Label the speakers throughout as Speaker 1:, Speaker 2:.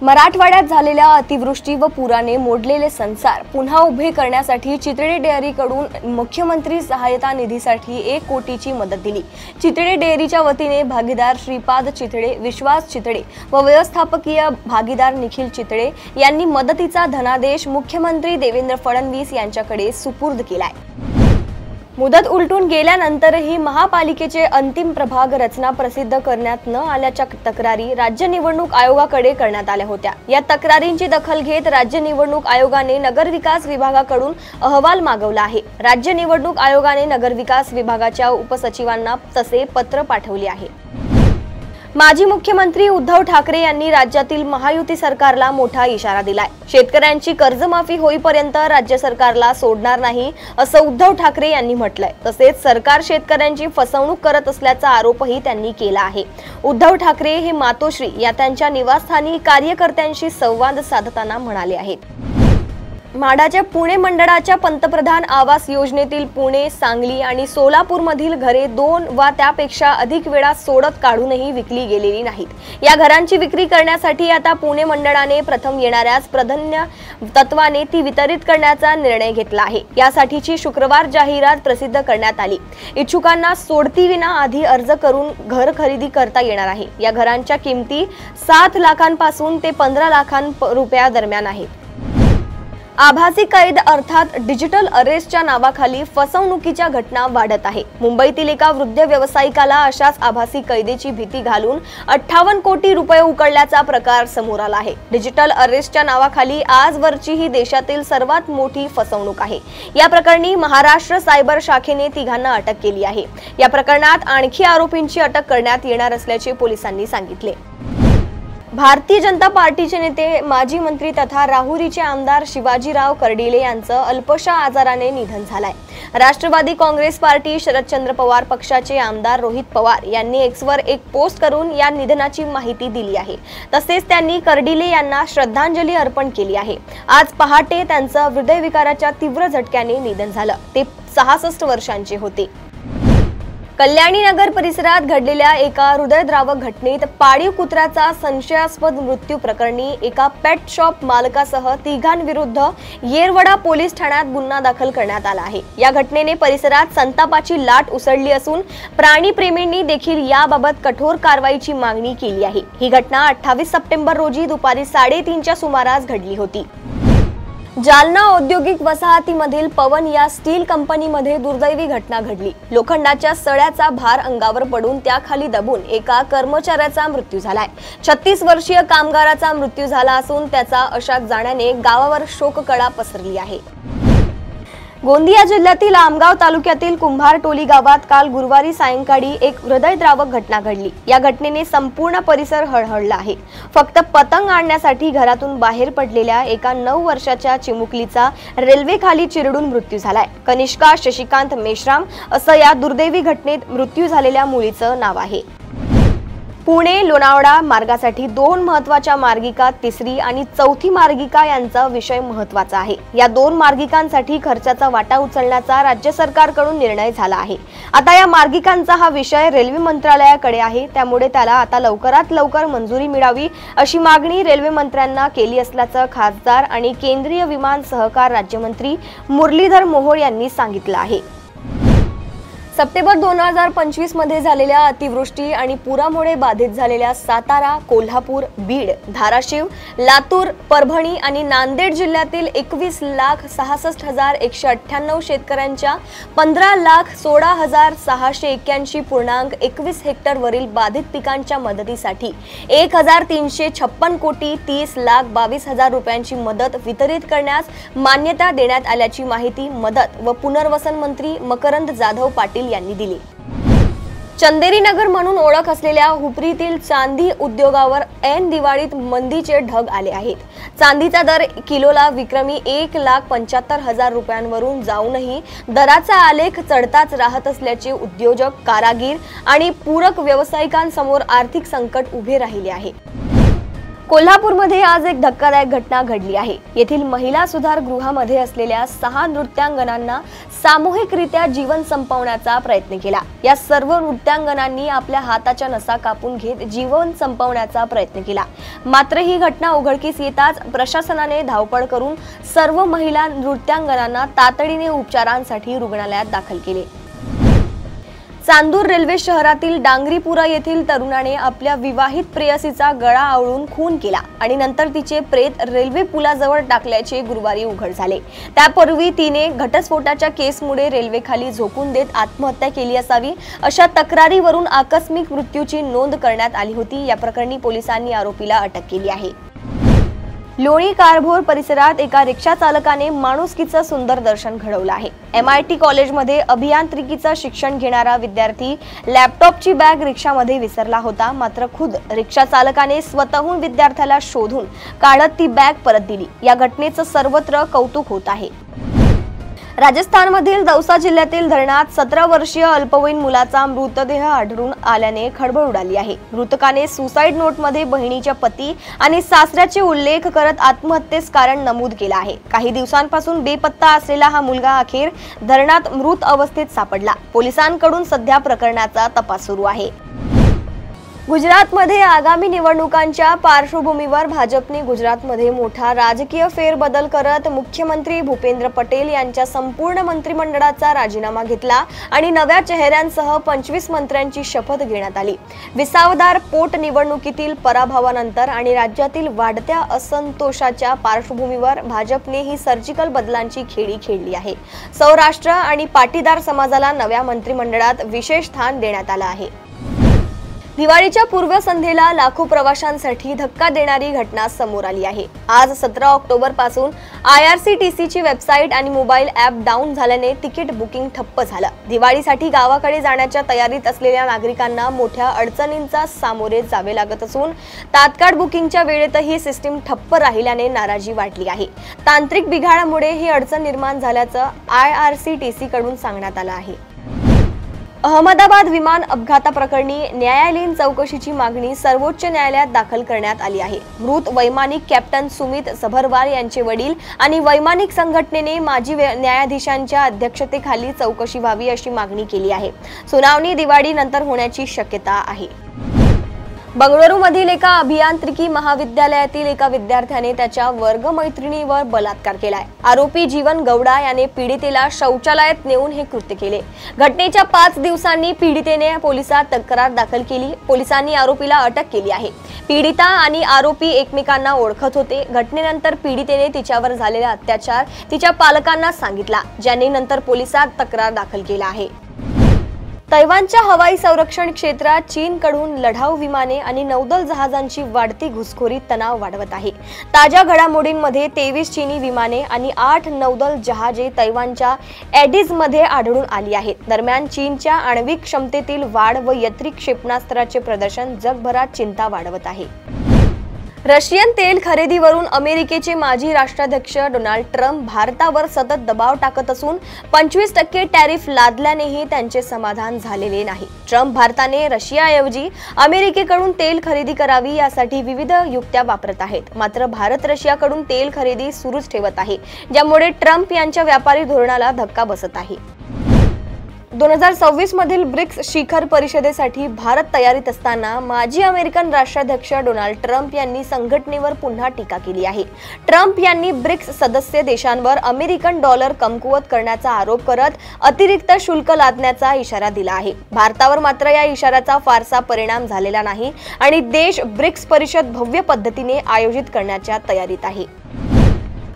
Speaker 1: मराठवाड्यात झालेल्या अतिवृष्टी व पुराने मोडलेले संसार पुन्हा उभे करण्यासाठी चितळे डेअरीकडून मुख्यमंत्री सहायता निधीसाठी 1 कोटीची मदत दिली। चितळे डेअरीच्या वतीने भागीदार श्रीपाद चितळे, विश्वास चितळे व व्यवस्थापकीय भागीदार निखिल चितळे यांनी मदतीचा धनादेश मुख्यमंत्री देवेंद्र फडणवीस यांच्याकडे सुपूर्द केलाय। मुदत उलटून गेल्यानंतरही महापालिकेचे अंतिम प्रभाग रचना प्रसिद्ध करण्यात न आल्याच्या तक्रारी राज्य निवडणूक आयोगाकडे करण्यात आल्या होत्या। या तक्रारींची दखल घेत राज्य निवडणूक आयोगाने नगरविकास विभागाकडून अहवाल मागवला आहे। राज्य निवडणूक आयोगाने नगरविकास विभागाच्या उपसचिवांना तसे पत्र पाठवले आहे। माजी मुख्यमंत्री उद्धव ठाकरे यांनी राज्यातील महायुती सरकारला मोठा इशारा दिलाय। शेतकऱ्यांची कर्जमाफी होईपर्यंत राज्य सरकारला सोडणार नाही असं उद्धव ठाकरे यांनी म्हटलंय। तसेच सरकार शेतकऱ्यांची फसवणूक करत असल्याचा आरोपही त्यांनी केला आहे। उद्धव ठाकरे हे मातोश्री या त्यांच्या निवासस्थानी कार्यकर्त्यांशी संवाद साधताना म्हणाले आहेत। म्हाडाच्या पुणे मंडळाच्या पंतप्रधान आवास योजनेतील पुणे, सांगली आणि सोलापूरमधील घरे 2 वा त्यापेक्षा अधिक वेळा सोडत काढूनही विकली गेलेली नाहीत। या घरांची विक्री करण्यासाठी आता पुणे मंडळाने प्रथम येणाऱ्याच प्राधान्य तत्वाने ती वितरित करण्याचा निर्णय घेतला आहे। यासाठीची शुक्रवार जाहिरात प्रसिद्ध करण्यात आली। इच्छुकांना सोडतीविना आधी अर्ज करून घर खरेदी करता येणार आहे। या घरांच्या किमती 7 लाखांपासून ते 15 लाखां रुपया दरम्यान आहेत। आभासी कैद अर्थात डिजिटल अरेस्टच्या नावाखाली फसवणुकीच्या घटना वाढत आहे। मुंबईतील एका वृद्ध व्यावसायिकाला अशाच आभासी कैदेची भीती घालून 58 कोटी रुपये उकळल्याचा प्रकार समोर आला आहे। डिजिटल अरेस्टच्या नावाखाली आजवरची ही देशातील सर्वात मोठी फसवणूक आहे। या प्रकरणी महाराष्ट्र सायबर शाखेने तिघांना अटक केली आहे। या प्रकरणात आणखी आरोपींची अटक करण्यात येणार असल्याचे पोलिसांनी सांगितले। भारतीय जनता पार्टीचे नेते माजी मंत्री तथा राहुरीचे आमदार शिवाजीराव कर्डिले यांचं अल्पशा आजाराने निधन झालंय। राष्ट्रवादी काँग्रेस पार्टी शरदचंद्र पवार पक्षाचे आमदार रोहित पवार यांनी एक्सवर एक पोस्ट करून या निधनाची माहिती दिली आहे। तसेच त्यांनी कर्डिले यांना श्रद्धांजली अर्पण केली आहे। आज पहाटे त्यांचं हृदयविकाराच्या तीव्र झटक्याने निधन झालं। ते 66 वर्षांचे होते। कल्याणी नगर परिसरात घडलेल्या एका हृदयद्रावक घटनेत पाळीव कुत्र्याचा संशयास्पद मृत्यू प्रकरणी एका पेट शॉप मालकासह तिघांविरुद्ध येरवडा पोलीस ठाण्यात गुन्हा दाखल करण्यात आला आहे। या घटनेने परिसरात संतापाची लाट उसळली असून प्राणीप्रेमींनी देखील याबाबत कठोर कारवाईची मागणी केली आहे। ही घटना 28 सप्टेंबर रोजी दुपारी 3:30च्या सुमारास घडली होती। जालना औद्योगिक वसाहतीमधील पवन या स्टील कंपनीमध्ये दुर्दैवी घटना घडली। लोखंडाच्या सळ्याचा भार अंगावर पडून त्याखाली दबून एका कर्मचाऱ्याचा मृत्यू झालाय। 36 वर्षीय कामगाराचा मृत्यू झाला असून त्याचा अशात जाण्याने गावावर शोककळा पसरली आहे। गोंदिया जिल्ह्यातील आमगाव तालुक्यातील कुंभारटोली गावात काल गुरुवारी सायंकाळी एक हृदयद्रावक घटना घडली। या घटनेने संपूर्ण परिसर हळहळला आहे। फक्त पतंग आणण्यासाठी घरातून बाहेर पडलेल्या एका 9 वर्षाच्या चिमुकलीचा रेल्वेखाली चिरडून मृत्यू झालाय। कनिष्का शशिकांत मेश्राम असं या दुर्दैवी घटनेत मृत्यू झालेल्या मुलीचं नाव आहे। पुणे लोणावळा मार्गासाठी 2 महत्त्वाच्या मार्गिका, 3री आणि 4थी मार्गिका यांचा विषय महत्त्वाचा आहे। या 2 मार्गिकांसाठी खर्चाचा वाटा उचलण्याचा राज्य सरकारकडून निर्णय झाला आहे। आता या मार्गिकांचा हा विषय रेल्वे मंत्रालयाकडे आहे, त्यामुळे त्याला आता लवकरात लवकर मंजुरी मिळावी अशी मागणी रेल्वे मंत्र्यांना केली असल्याचं खासदार आणि केंद्रीय विमान सहकार राज्यमंत्री मुरलीधर मोहोळ यांनी सांगितलं आहे। सप्टेंबर 2025 मध्ये झालेल्या अतिवृष्टी आणि पुरामुळे बाधित झालेल्या सातारा, कोल्हापूर, बीड, धाराशिव, लातूर, परभणी आणि नांदेड जिल्ह्यातील 21,66,198 शेतकऱ्यांच्या 15,16,681.21 हेक्टरवरील बाधित पिकांच्या मदतीसाठी 1,356 कोटी 30,22,000 रुपयांची मदत वितरित करण्यास मान्यता देण्यात आल्याची माहिती मदत व पुनर्वसन मंत्री मकरंद जाधव पाटील यांनी दिली। चंदेरी नगर म्हणून ओळख असलेल्या हुपरीतील चांदी उद्योगावर ऐन दिवाळीत मंदीचे ढग आले आहेत। चांदीचा दर किलोला विक्रमी 1,75,000 रुपयांवरून जाऊनही दराचा आलेख चढताच राहत असल्याचे उद्योजक, कारागीर आणि पूरक व्यावसायिकांसमोर आर्थिक संकट उभे राहिले आहे। कोल्हापूरमध्ये आज एक धक्कादायक घटना घडली आहे। येथील महिला सुधार गृहामध्ये असलेल्या 6 नृत्यांगनांना सामूहिकरित्या जीवन संपवण्याचा प्रयत्न केला। या सर्व नृत्यांगनांनी आपल्या हाताच्या नसा कापून घेत जीवन संपवण्याचा प्रयत्न केला। मात्र ही घटना उघडकीस येताच प्रशासनाने धावपळ करून सर्व महिला नृत्यांगनांना तातडीने उपचारांसाठी रुग्णालयात दाखल केले। चांदूर रेल्वे शहरातील डांगरीपुरा येथील तरुणाने आपल्या विवाहित प्रेयसीचा गळा आवळून खून केला आणि नंतर तिचे प्रेत रेल्वे पुलाजवळ टाकल्याचे गुरुवारी उघड झाले। त्यापूर्वी तिने घटस्फोटाच्या केसमुळे रेल्वेखाली झोकून देत आत्महत्या केली असावी अशा तक्रारीवरून आकस्मिक मृत्यूची नोंद करण्यात आली होती। या प्रकरणी पोलिसांनी आरोपीला अटक केली आहे। लोणी कारभोर परिसरात एका रिक्षा चालकाने माणुसकीचं सुंदर दर्शन घडवलं आहे। MIT कॉलेजमध्ये अभियांत्रिकीचं शिक्षण घेणारा विद्यार्थी लॅपटॉपची बॅग रिक्षामध्ये विसरला होता। मात्र खुद रिक्षा चालकाने स्वतःहून विद्यार्थ्याला शोधून काढत ती बॅग परत दिली। या घटनेचं सर्वत्र कौतुक होत आहे। राजस्थानमधील दौसा जिल्ह्यातील धरणात 17 वर्षीय अल्पवयीन मुलाचा मृतदेह आढळून आल्याने खळबळ उडाली आहे। मृतकाने सुसाईड नोटमध्ये बहिणीच्या पती आणि सासऱ्याचे उल्लेख करत आत्महत्येस कारण नमूद केला आहे। काही दिवसांपासून बेपत्ता असलेला हा मुलगा अखेर धरणात मृत अवस्थेत सापडला। पोलिसांकडून सध्या प्रकरणाचा तपास सुरू आहे। गुजरातमध्ये आगामी निवडणुकांच्या पार्श्वभूमीवर भाजपने गुजरातमध्ये मोठा राजकीय फेरबदल करत मुख्यमंत्री भूपेंद्र पटेल यांच्या संपूर्ण मंत्रिमंडळाचा राजीनामा घेतला आणि नव्या चेहऱ्यांसह 25 मंत्र्यांची शपथ घेण्यात आली। विसावदार पोटनिवडणुकीतील पराभवानंतर आणि राज्यातील वाढत्या असंतोषाच्या पार्श्वभूमीवर भाजपने ही सर्जिकल बदलांची खेळी खेळली आहे। सौराष्ट्र आणि पाटीदार समाजाला नव्या मंत्रिमंडळात विशेष स्थान देण्यात आलं आहे। दिवाळीच्या पूर्वसंध्येला लाखो प्रवाशांसाठी धक्का देणारी घटना समोर आली आहे। आज 17 ऑक्टोबर पासून IRCTC ची वेबसाईट आणि मोबाईल ॲप डाऊन झाल्याने तिकीट बुकिंग ठप्प झालं। दिवाळीसाठी गावाकडे जाण्याच्या तयारीत असलेल्या नागरिकांना मोठ्या अडचणींचा सामोरे जावे लागत असून तात्काळ बुकिंगच्या वेळेतही सिस्टीम ठप्प राहिल्याने नाराजी वाढली आहे। तांत्रिक बिघाडामुळे ही अडचण निर्माण झाल्याचं IRCTC कडून सांगण्यात आलं आहे। अहमदाबाद विमान अपघाताप्रकरणी न्यायालयीन चौकशीची मागणी सर्वोच्च न्यायालयात दाखल करण्यात आली आहे। मृत वैमानिक कॅप्टन सुमित सभरवाल यांचे वडील आणि वैमानिक संघटनेने माजी न्यायाधीशांच्या अध्यक्षतेखाली चौकशी व्हावी अशी मागणी केली आहे। सुनावणी दिवाळीनंतर होण्याची शक्यता आहे। बंगळुरूमधील एका अभियांत्रिकी महाविद्यालयातील एका विद्यार्थ्याने त्याच्या वर्गमैत्रिणीवर बलात्कार केलाय। आरोपी जीवन गौडा याने पीडितेला शौचालयात नेऊन हे कृत्य केले। घटनेच्या 5 दिवसांनी पीडितेने पोलिसात तक्रार दाखल केली। पोलिसांनी आरोपीला अटक केली आहे। पीडिता आणि आरोपी एकमेकांना ओळखत होते। घटनेनंतर पीडितेने तिच्यावर झालेला अत्याचार तिच्या पालकांना सांगितला, ज्यांनी नंतर पोलिसात तक्रार दाखल केला आहे। तैवानच्या हवाई संरक्षण क्षेत्रात चीनकडून लढाऊ विमाने आणि नौदल जहाजांची वाढती घुसखोरी तणाव वाढवत आहे। ताज्या घडामोडींमध्ये 23 चीनी विमाने आणि 8 नौदल जहाजे तैवानच्या एडिजमध्ये आढळून आली आहेत। दरम्यान चीनच्या आण्विक क्षमतेतील वाढ व यंत्रिक क्षेपणास्त्राचे प्रदर्शन जगभरात चिंता वाढवत आहे। रशियन तेल खरेदीवरून अमेरिकेचे माजी राष्ट्राध्यक्ष डोनाल्ड ट्रम्प भारतावर सतत दबाव टाकत असून 25% टॅरिफ लादल्यानेही त्यांचे समाधान झालेले नाही। ट्रम्प भारताने रशियाऐवजी अमेरिकेकडून तेल खरेदी करावी यासाठी विविध युक्त्या वापरत आहेत। मात्र भारत रशियाकडून तेल खरेदी सुरूच ठेवत आहे, ज्यामुळे ट्रम्प यांच्या व्यापारी धोरणाला धक्का बसत आहे। 2026 मधील ब्रिक्स शिखर परिषदेसाठी भारत तयारीत असताना माजी अमेरिकन राष्ट्राध्यक्ष डोनाल्ड ट्रम्प यांनी संघटनेवर पुन्हा टीका केली आहे। ट्रम्प यांनी ब्रिक्स सदस्य देशांवर अमेरिकन डॉलर कमकुवत करण्याचा आरोप करत अतिरिक्त शुल्क लादण्याचा इशारा दिला आहे। भारतावर मात्र या इशाऱ्याचा फारसा परिणाम झालेला नाही आणि देश ब्रिक्स परिषद भव्य पद्धतीने आयोजित करण्याच्या तयारीत आहे।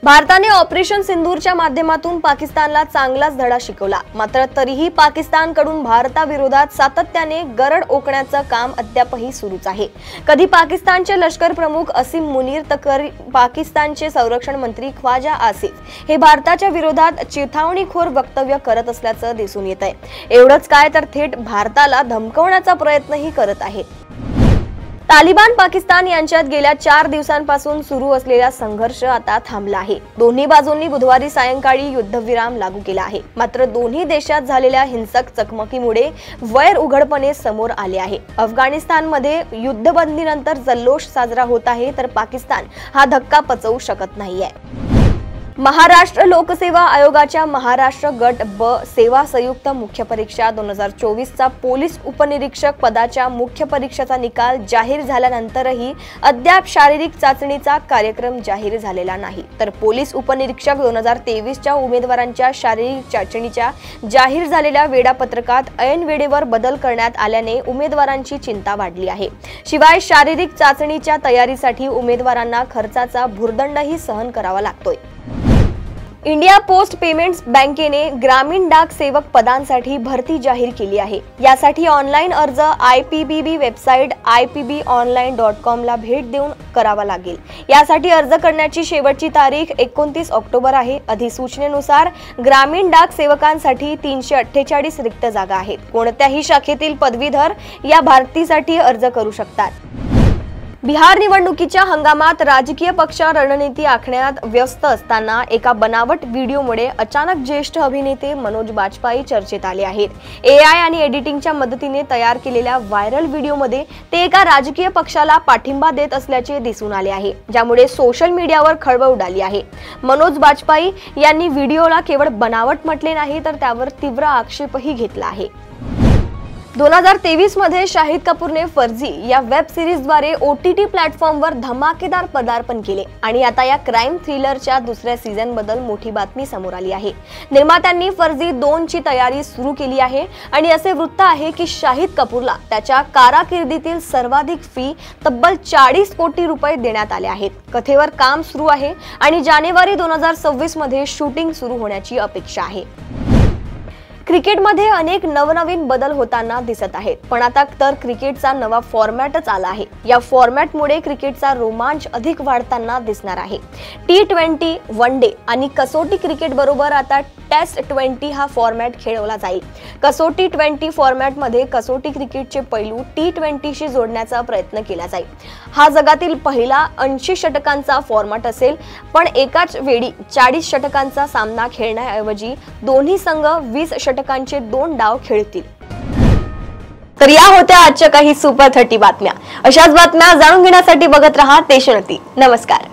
Speaker 1: भारताने ऑपरेशन सिंदूरच्या माध्यमातून पाकिस्तानला चांगलाच धडा शिकवला। मात्र तरीही पाकिस्तानकडून भारताविरोधात सातत्याने गरड ओकण्याचं काम अद्यापही सुरूच आहे। कधी पाकिस्तानचे लष्कर प्रमुख असीम मुनीर तर पाकिस्तानचे संरक्षण मंत्री ख्वाजा आसिफ हे भारताच्या विरोधात चिथावणीखोर वक्तव्य करत असल्याचं दिसून येत आहे। एवढंच काय तर थेट भारताला धमकवण्याचा प्रयत्नही करत आहेत। तालिबान पाकिस्तान यांच्यात गेल्या 4 दिवसांपासून सुरू असलेला संघर्ष आता थांबला आहे। दोन्ही बाजूंनी बुधवारी सायंकाळी युद्धविराम लागू केला आहे। मात्र दोन्ही देशात झालेल्या हिंसक चकमकीमुळे वैर उघडपणे समोर आले आहे। अफगाणिस्तानमध्ये युद्धबंदीनंतर जल्लोष साजरा होत आहे, तर पाकिस्तान हा धक्का पचवू शकत नाहीये। महाराष्ट्र लोकसेवा आयोगाच्या महाराष्ट्र गट ब सेवा संयुक्त मुख्य परीक्षा 2024 चा पोलीस उपनिरीक्षक पदाच्या मुख्य परीक्षेचा निकाल जाहीर झाल्यानंतरही अद्याप शारीरिक चाचणीचा कार्यक्रम जाहीर झालेला नाही। तर पोलीस उपनिरीक्षक 2023 च्या उमेदवारांच्या शारीरिक चाचणीच्या जाहीर झालेल्या वेळापत्रकात ऐन वेळेवर बदल करण्यात आल्याने उमेदवारांची चिंता वाढली आहे। शिवाय शारीरिक चाचणीच्या तयारीसाठी उमेदवारांना खर्चाचा भुर्दंडही सहन करावा लागतोय। इंडिया पोस्ट पेमेंट्स बँकेने ग्रामीण डाक सेवक पदांसाठी भरती जाहीर केली आहे। यासाठी ऑनलाईन अर्ज IPBB वेबसाईट ipbonline.com ला भेट देऊन करावा लागेल। यासाठी अर्ज करण्याची शेवटची तारीख 29 ऑक्टोबर आहे। अधिसूचनेनुसार ग्रामीण डाक सेवकांसाठी 348 रिक्त जागा आहेत। कोणत्याही शाखेतील पदवीधर या भरतीसाठी अर्ज करू शकतात। बिहार निवडणुकीच्या हंगामात राजकीय पक्ष रणनीती आखण्यात व्यस्त असताना एका बनावट व्हिडिओमुळे अचानक ज्येष्ठ अभिनेते मनोज बाजपेयी चर्चेत आले आहेत। AI आणि एडिटिंगच्या मदतीने तयार केलेल्या व्हायरल व्हिडिओमध्ये ते एका राजकीय पक्षाला पाठिंबा देत असल्याचे दिसून आले आहे, ज्यामुळे सोशल मीडियावर खळबळ उडाली आहे। मनोज बाजपेयी यांनी व्हिडिओला केवळ बनावट म्हटले नाही, तर त्यावर तीव्र आक्षेपही घेतला आहे। 2023 मध्ये शाहिद कपूरने फर्जी या वेब सिरीजद्वारे OTT प्लॅटफॉर्मवर धमाकेदार पदार्पण केले आणि आता या क्राईम थ्रिलरच्या दुसऱ्या सीझनबद्दल मोठी बातमी समोर आली आहे। निर्मात्यांनी फर्जी 2 ची तयारी सुरू केली आहे आणि असे वृत्त आहे की शाहिद कपूरला त्याच्या कारकिर्दीतील सर्वाधिक फी तब्बल 40 कोटी रुपये देण्यात आले आहेत। कथेवर काम सुरू आहे आणि जानेवारी 2026 मध्ये शूटिंग सुरू होण्याची अपेक्षा आहे। क्रिकेटमध्ये अनेक नवनवीन बदल होताना दिसत आहेत, पण आता तर क्रिकेटचा नवा फॉर्मॅटच आला आहे। या फॉर्मॅटमुळे क्रिकेटचा रोमांच अधिक वाढताना दिसणार आहे। T20, वन डे आणि कसोटी क्रिकेट बरोबर आता टेस्ट 20 हा फॉर्मॅट खेळवला जाईल। कसोटी 20 फॉर्मॅटमध्ये कसोटी क्रिकेटचे पैलू T20 शी जोडण्याचा प्रयत्न केला जाईल। हा जगातील पहिला 80 षटकांचा फॉर्मॅट असेल, पण एकाच वेळी 40 षटकांचा सामना खेळण्याऐवजी दोन्ही संघ 20 षटकांचे 2 डाव खेळतील। तर या होत्या आजच्या काही सुपर 30 बातम्या। अशाच बातम्या जाणून घेण्यासाठी बघत रहा देशोन्नती। नमस्कार।